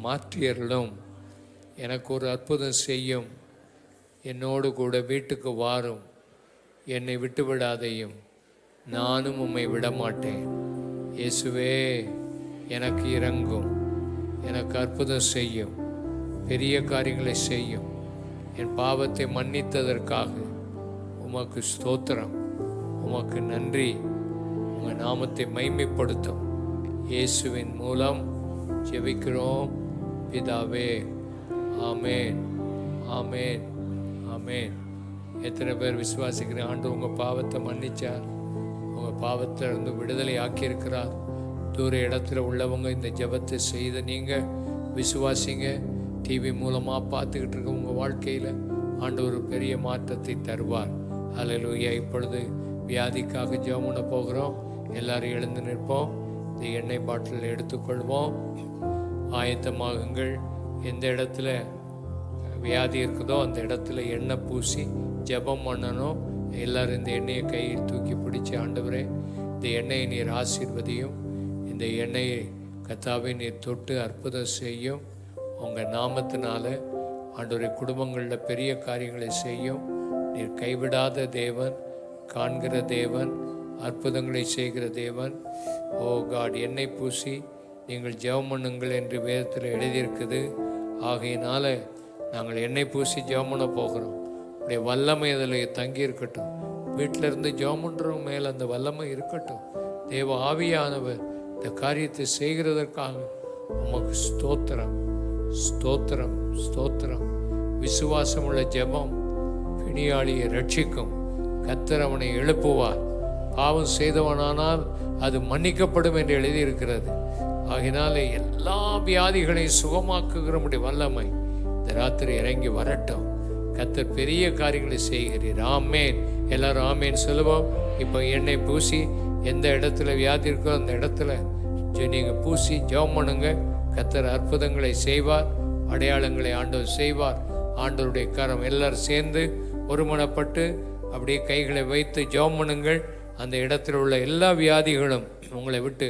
மாற்றியருளும். எனக்கு ஒரு அற்புதம் செய்யும். என்னோடு கூட வீட்டுக்கு வாரும். என்னை விட்டு விடாதையும், நானும் உம்மை விடமாட்டேன். இயேசுவே, எனக்கு இரங்கும். எனக்கு அற்புதம் செய்யும். பெரிய காரியங்களை செய்யும். என் பாவத்தை மன்னித்ததற்காக உமக்கு ஸ்தோத்திரம். உமக்கு நன்றி. உங்கள் நாமத்தை மைமைப்படுத்தும். இயேசுவின் மூலம் ஜெபிக்கிறோம் பிதாவே. ஆமேன், ஆமேன், ஆமேன். எத்தனை பேர் விசுவாசிக்கிறேன்? ஆண்டவர் உங்கள் பாவத்தை மன்னிச்சார். உங்கள் பாவத்திலிருந்து விடுதலை ஆக்கியிருக்கிறார். தூர இடத்துல உள்ளவங்க இந்த ஜெபத்தை செய்த நீங்கள் விசுவாசிங்க. டிவி மூலமாக பார்த்துக்கிட்டு இருக்க உங்கள் வாழ்க்கையில் ஆண்டவர் பெரிய மாற்றத்தை தருவார். அல்லேலூயா. இப்பொழுது வியாதிக்காக ஜெபம் பண்ண போகிறோம். எல்லாரும் எழுந்து நிற்போம். இந்த எண்ணெய் பாட்டில் எடுத்துக்கொள்வோம். ஆயத்தமாகுங்கள். எந்த இடத்துல வியாதி இருக்குதோ அந்த இடத்துல எண்ணெய் பூசி ஜெபம் பண்ணணும். எல்லாரும் இந்த எண்ணெயை கையில் தூக்கி பிடிச்சி, ஆண்டவரே, இந்த எண்ணெயை நீர் ஆசீர்வதியும். இந்த எண்ணெயை கர்த்தாவே நீர் தொட்டு அற்புதம் செய்யும். உங்கள் நாமத்தினால ஆண்டவரே குடும்பங்களில் பெரிய காரியங்களை செய்யும். நீர் கைவிடாத தேவன், காண்கிற தேவன், அற்புதங்களை செய்கிற தேவன். ஓ காட், எண்ணெய் பூசி நீங்கள் ஜெபம் பண்ணுங்கள் என்று வேதத்தில் எழுதியிருக்குது. ஆகையினால நாங்கள் எண்ணெய் பூசி ஜெபம் பண்ண போகிறோம். அப்படியே வல்லமை அதில் தங்கி இருக்கட்டும். வீட்டில் இருந்து ஜெபம் பண்ணுறவங்க மேலே அந்த வல்லமை இருக்கட்டும். தேவ ஆவியானவர் இந்த காரியத்தை செய்கிறதற்காக உமக்கு ஸ்தோத்திரம், ஸ்தோத்திரம், ஸ்தோத்திரம். விசுவாசமுள்ள ஜெபம் பிணியாளியை ரட்சிக்கும். கர்த்தர் அவனை எழுப்புவார். பாவம் செய்தவனானால் அது மன்னிக்கப்படும் என்று எழுதியிருக்கிறது. ஆகினாலே எல்லா வியாதிகளையும் சுகமாக்குகிற வல்லமை இந்த ராத்திரி இறங்கி வரட்டும். கர்த்தர் பெரிய காரியங்களை செய்கிறீர். ஆமேன். எல்லாரும் ஆமேன் சொல்லுவோம். இப்போ எண்ணெய் பூசி எந்த இடத்துல வியாதி இருக்கோ அந்த இடத்துல நீங்கள் பூசி ஜெபம் பண்ணுங்க. கர்த்தர் அற்புதங்களை செய்வார். அடையாளங்களை ஆண்டவர் செய்வார். ஆண்டவருடைய கரம். எல்லாரும் சேர்ந்து ஒருமனப்பட்டு அப்படியே கைகளை வைத்து ஜெபம் பண்ணுங்கள். அந்த இடத்துல உள்ள எல்லா வியாதிகளும் உங்களை விட்டு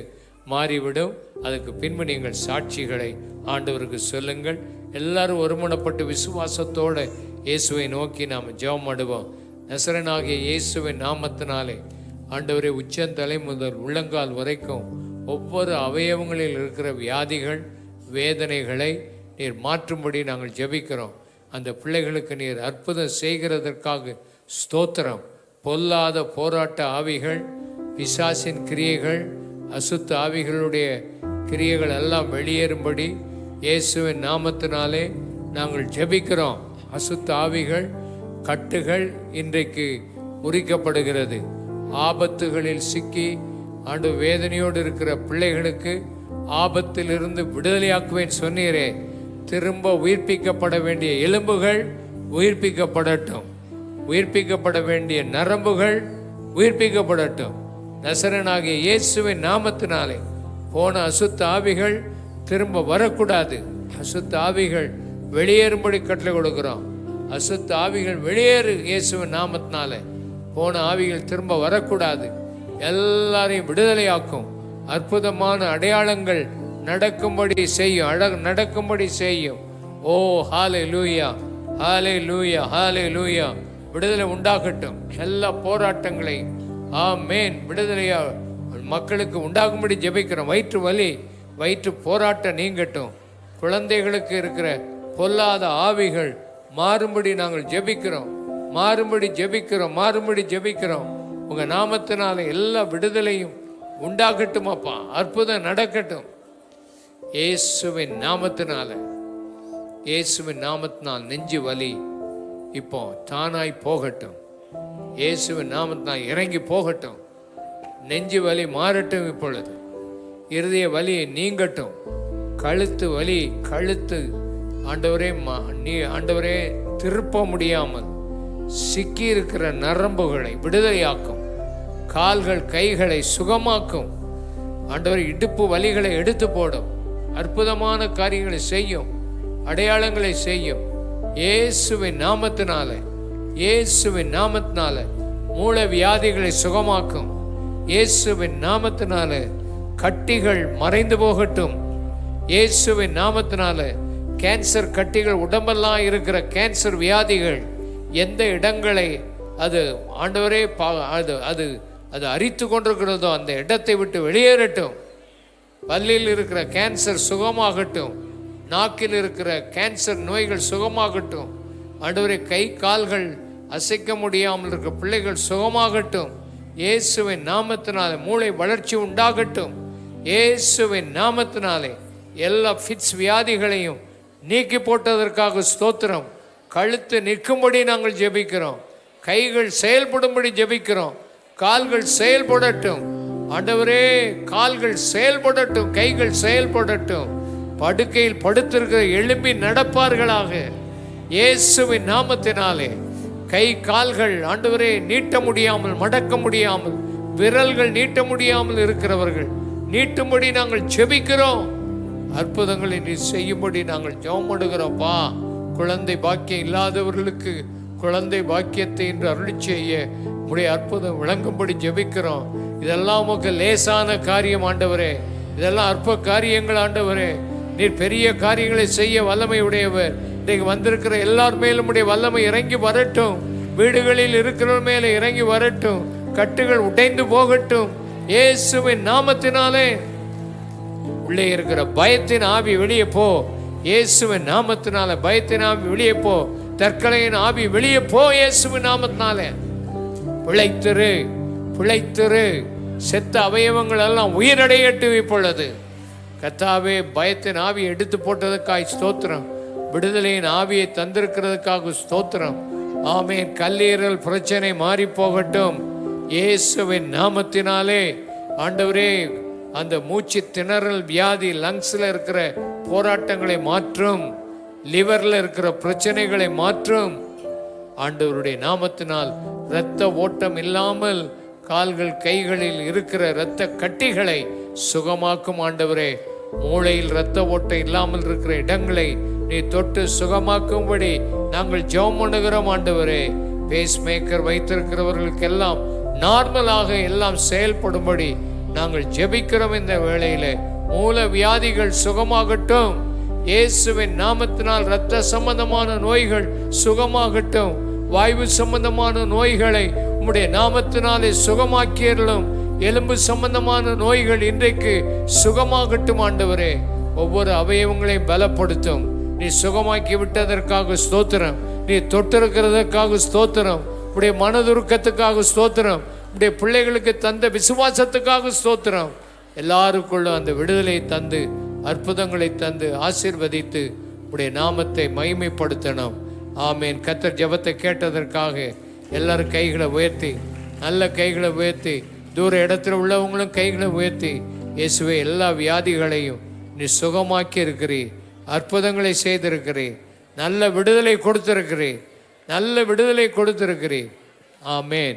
மாறிவிடும். அதுக்கு பின்பு நீங்கள் சாட்சிகளை ஆண்டவருக்கு சொல்லுங்கள். எல்லாரும் ஒருமனப்பட்டு விசுவாசத்தோடு இயேசுவை நோக்கி நாம் ஜெபம் பண்ணுவோம். நசரனாகிய இயேசுவின் நாமத்தினாலே ஆண்டவரே, உச்சந்தலை முதல் உள்ளங்கால் வரைக்கும் ஒவ்வொரு அவயவங்களில் இருக்கிற வியாதிகள், வேதனைகளை நீர் மாற்றும்படி நாங்கள் ஜெபிக்கிறோம். அந்த பிள்ளைகளுக்கு நீர் அற்புதம் செய்கிறதற்காக ஸ்தோத்திரம். பொல்லாத போராட்ட ஆவிகள், பிசாசின் கிரியைகள், அசுத்த ஆவிகளுடைய கிரியைகள் எல்லாம் வெளியேறும்படி இயேசுவின் நாமத்தினாலே நாங்கள் ஜெபிக்கிறோம். அசுத்த ஆவிகள், கட்டுகள் இன்றைக்கு முறிக்கப்படுகிறது. ஆபத்துகளில் சிக்கி ஆண்டு வேதனையோடு இருக்கிற பிள்ளைகளுக்கு ஆபத்திலிருந்து விடுதலையாக்குவேன் சொன்னீரே. திரும்ப உயிர்ப்பிக்கப்பட வேண்டிய எலும்புகள் உயிர்ப்பிக்கப்படட்டும். உயிர்ப்பிக்கப்பட வேண்டிய நரம்புகள் உயிர்ப்பிக்கப்படட்டும். நசரனாகிய இயேசுவின் நாமத்தினாலே போன அசுத்த ஆவிகள் திரும்ப வரக்கூடாது. அசுத்த ஆவிகள் வெளியேறும்படி கட்டளை கொடுக்கிறோம். அசுத்த ஆவிகள் வெளியேறு இயேசுவின் நாமத்தினாலே. போன ஆவிகள் திரும்ப வரக்கூடாது. எல்லாரையும் விடுதலையாக்கும். அற்புதமான அடையாளங்கள் நடக்கும்படி செய்யும். நடக்கும்படி செய்யும். ஓ ஹல்லேலூயா, ஹல்லேலூயா, ஹல்லேலூயா. விடுதலை உண்டாகட்டும். எல்லா போராட்டங்களையும் ஆமேன் விடுதலையா மக்களுக்கு உண்டாகும்படி ஜெபிக்கிறோம். வயிற்று வலி, வயிற்று போராட்டம் நீங்கட்டும். குழந்தைகளுக்கு இருக்கிற பொல்லாத ஆவிகள் மாறும்படி நாங்கள் ஜெபிக்கிறோம். மாறும்படி ஜெபிக்கிறோம். மாறும்படி ஜெபிக்கிறோம். உங்கள் நாமத்தினால எல்லா விடுதலையும் உண்டாகட்டும் அப்பா. அற்புதம் நடக்கட்டும் இயேசுவின் நாமத்தினால. இயேசுவின் நாமத்தினால் நெஞ்சு வலி இப்போ தானாய் போகட்டும். இயேசுவின் நாமத்தினால் இறங்கி போகட்டும். நெஞ்சு வலி மாறட்டும். இப்பொழுது இருதய வலி நீங்கட்டும். கழுத்து வலி, கழுத்து ஆண்டவரே ஆண்டவரே திருப்ப முடியாமல் சிக்கி இருக்கிற நரம்புகளை விடுதலையாக்கும். கால்கள் கைகளை சுகமாக்கும். ஆண்டவர் இடுப்பு வலிகளை எடுத்து போடும். அற்புதமான காரியங்களை செய்யும். அடையாளங்களை செய்யும் இயேசுவின் நாமத்தினால. இயேசுவின் நாமத்தினால மூல வியாதிகளை சுகமாக்கும். இயேசுவின் நாமத்தினால கட்டிகள் மறைந்து போகட்டும். இயேசுவின் நாமத்தினால கேன்சர் கட்டிகள், உடம்பெல்லாம் இருக்கிற கேன்சர் வியாதிகள் எந்த இடங்களை அது ஆண்டவரே அது அது அது அரித்து கொண்டிருக்கிறதோ அந்த இடத்தை விட்டு வெளியேறட்டும். பல்லில் இருக்கிற கேன்சர் சுகமாகட்டும். நாக்கில் இருக்கிற கேன்சர் நோய்கள் சுகமாகட்டும். ஆண்டவரே, கை கால்கள் அசைக்க முடியாமல் இருக்கிற பிள்ளைகள் சுகமாகட்டும். இயேசுவின் நாமத்தினாலே மூளை வளர்ச்சி உண்டாகட்டும். இயேசுவின் நாமத்தினாலே எல்லா ஃபிட்ஸ் வியாதிகளையும் நீக்கி போட்டதற்காக ஸ்தோத்திரம். கழுத்து நிற்கும்படி நாங்கள் ஜெபிக்கிறோம். கைகள் செயல்படும்படி ஜெபிக்கிறோம். கால்கள் செயல்படட்டும். ஆண்டவரே, கால்கள் செயல்படட்டும், கைகள் செயல்படட்டும். படுக்கையில் படுத்திருக்கிற எழும்பி நடப்பார்களாக. இயேசுவின் நாமத்தினாலே கை கால்கள் ஆண்டவரே நீட்ட முடியாமல், மடக்க முடியாமல், விரல்கள் நீட்ட முடியாமல் இருக்கிறவர்கள் நீட்டும்படி நாங்கள் ஜெபிக்கிறோம். அற்புதங்களை நீ செய்யும்படி நாங்கள் ஜெபம் பண்ணுகிறோம்ப்பா. குழந்தை பாக்கியம் இல்லாதவர்களுக்கு குழந்தை பாக்கியத்தை இன்று அருளி செய்ய உடைய அற்புதம் விளங்கும்படி ஜெபிக்கிறோம். இதெல்லாம் உமக்கு லேசான காரியம் ஆண்டவரே. இதெல்லாம் அற்ப காரியங்கள் ஆண்டவரே. நீர் பெரிய காரியங்களை செய்ய வல்லமை உடையவர். இன்றைக்கு வந்திருக்கிற எல்லார் மேலும் உடைய வல்லமை இறங்கி வரட்டும். வீடுகளில் இருக்கிற மேலே இறங்கி வரட்டும். கட்டுகள் உடைந்து போகட்டும். இயேசுவின் நாமத்தினாலே உள்ளே இருக்கிற பயத்தின் ஆவி வெளியே போ. இயேசுவின் நாமத்தினால பயத்தின் ஆவி வெளியே போ. தற்கொலையின் ஆவி வெளியே போ. இயேசுவின் நாமத்தினாலே பிழைத்திரு, பிழைத்திரு. செத்த அவயவங்கள் எல்லாம் உயிரடையட்டும் இப்பொழுது. கர்த்தாவே, பயத்தின் ஆவியை எடுத்து போட்டதுக்காக ஸ்தோத்திரம். விடுதலையின் ஆவியை தந்திருக்கிறதுக்காக ஸ்தோத்திரம். ஆமென். கல்லீரல் பிரச்சனை மாறி போகட்டும் இயேசுவின் நாமத்தினாலே. ஆண்டவரே, அந்த மூச்சு திணறல் வியாதி, லங்ஸ்ல இருக்கிற போராட்டங்களை மாற்றும். லிவர்ல இருக்கிற பிரச்சனைகளை மாற்றும். ஆண்டவருடைய நாமத்தினால் இரத்த ஓட்டம் இல்லாமல் கால்கள் கைகளில் இருக்கிற இரத்த கட்டிகளை சுகமாக்கும் ஆண்டவரே. மூளையில் இரத்த ஓட்டம் இல்லாமல் இருக்கிற இடங்களை நீ தொட்டு சுகமாக்கும்படி நாங்கள் ஜெபம் பண்ணுகிறோம் ஆண்டவரே. பேஸ் மேக்கர் வைத்திருக்கிறவர்களுக்கெல்லாம் நார்மலாக எல்லாம் செயல்படும்படி நாங்கள் ஜெபிக்கிறோம். இந்த வேளையிலே மூல வியாதிகள் சுகமாகட்டும் இயேசுவின் நாமத்தினால். இரத்த சம்பந்தமான நோய்கள் சுகமாகட்டும். வாயு சம்பந்தமான நோய்களை உம்முடைய நாமத்தினாலே சுகமாக்கியறலும். எலும்பு சம்பந்தமான நோய்கள் இன்றைக்கு சுகமாகட்டும் ஆண்டவரே. ஒவ்வொரு அவயவங்களையும் பலப்படுத்தும். நீ சுகமாக்கி விட்டதற்காக ஸ்தோத்திரம். நீ தொட்டிருக்கிறதற்காக ஸ்தோத்திரம். உடைய மனதுருக்கத்துக்காக ஸ்தோத்திரம். உடைய பிள்ளைகளுக்கு தந்த விசுவாசத்துக்காக ஸ்தோத்திரம். எல்லாருக்குள்ளும் அந்த விடுதலை தந்து அற்புதங்களை தந்து ஆசீர்வதித்து உடைய நாமத்தை மகிமைப்படுத்தணும். ஆமேன். கர்த்தர் ஜெபத்தை கேட்டதற்காக எல்லாரும் கைகளை உயர்த்தி, நல்ல கைகளை உயர்த்தி, தூர இடத்துல உள்ளவங்களும் கைகளை உயர்த்தி, இயேசுவே, எல்லா வியாதிகளையும் நீ சுகமாக்கி இருக்கிறீர். அற்புதங்களை செய்திருக்கிறீர். நல்ல விடுதலை கொடுத்திருக்கிறீர். நல்ல விடுதலை கொடுத்திருக்கிறீர். ஆமேன்.